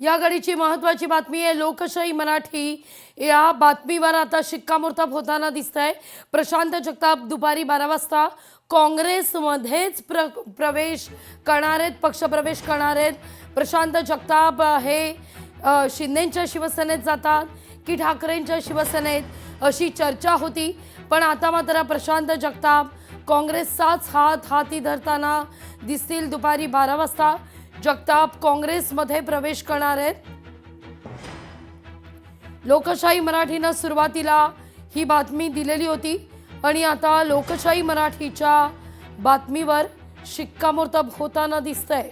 या घडीची महत्त्वाची बातमी आहे। लोकशाही मराठी या बातमीवर आता शिक्कामोर्तब होताना दिसतंय। प्रशांत जगताप दुपारी 12 वाजता काँग्रेसमध्येच प्रवेश करणार आहेत, पक्षप्रवेश करणार आहेत। प्रशांत जगताप हे शिंदेंच्या शिवसेनेत जातात की ठाकरेंच्या शिवसेनेत अशी चर्चा होती, पण आता मात्र प्रशांत जगताप काँग्रेसचाच हात हाती धरताना दिसतील। दुपारी 12 वाजता जगताप काँग्रेसमध्ये प्रवेश करणार आहेत। लोकशाही मराठीने सुरुवातीला ही बातमी दिलेली होती आणि आता लोकशाही मराठीच्या बातमीवर शिक्कामोर्तब होताना दिसतंय।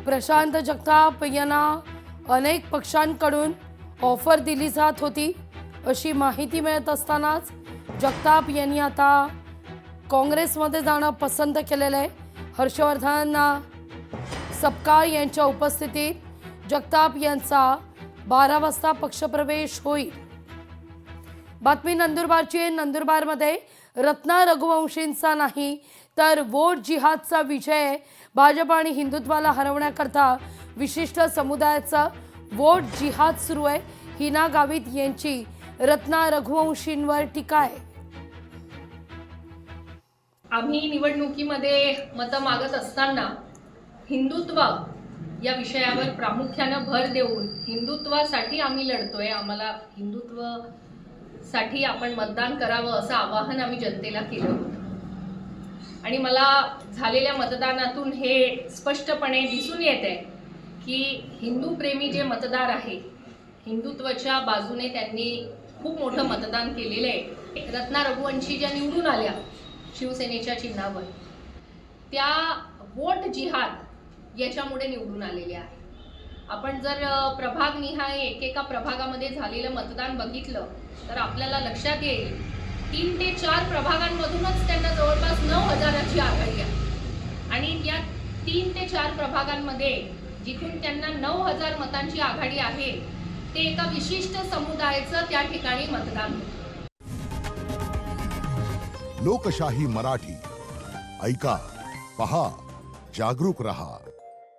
प्रशांत जगताप यांना अनेक पक्षांकडून ऑफर दिली जात होती अशी माहिती मिळत असतानाच जगताप यांनी आता काँग्रेसमध्ये जाणं पसंत केलेलं आहे। हर्षवर्धन सपकाळ यांच्या उपस्थितीत जगताप यांचा 12 वाजता पक्षप्रवेश होईल। बातमी नंदुरबारची आहे। नंदुरबारमध्ये रत्ना रघुवंशींचा नाही तर वोट जिहादचा विजय। भाजप आणि हिंदुत्वाला हरवण्याकरता विशिष्ट समुदायाचा वोट जिहाद सुरू आहे। हिना गावित यांची रत्ना रघुवंशींवर टीका आहे। आम्ही निवडणुकीमध्ये मतं मागत असताना हिंदुत्व या विषयावर प्रामुख्याने भर देऊन हिंदुत्वासाठी आम्ही लढतोय, आम्हाला हिंदुत्वासाठी आपण मतदान करावं असं आवाहन आम्ही जनतेला केलं होतं। आणि मला झालेल्या मतदानातून हे स्पष्टपणे दिसून येते की हिंदू प्रेमी जे मतदार आहे, हिंदुत्वाच्या बाजूने त्यांनी खूप मोठं मतदान केलेलं आहे। रत्ना रघुवंशी ज्या निवडून आल्या शिवसेनेच्या चिन्हावर, त्या वोट जिहाद याच्यामुळे निवडून आलेल्या आहे। आपण जर प्रभाग निहाय एकेका प्रभागामध्ये झालेलं मतदान बघितलं तर आपल्याला लक्षात येईल 3 ते 4 प्रभागांमधूनच त्यांना जवळपास 9,000ची आघाडी आहे। आणि या 3 ते 4 प्रभागांमध्ये जिथून त्यांना 9,000 मतांची आघाडी आहे ते एका विशिष्ट समुदायाचं त्या ठिकाणी मतदान होतं। लोकशाही मराठी ऐका, पहा, जागरूक रहा।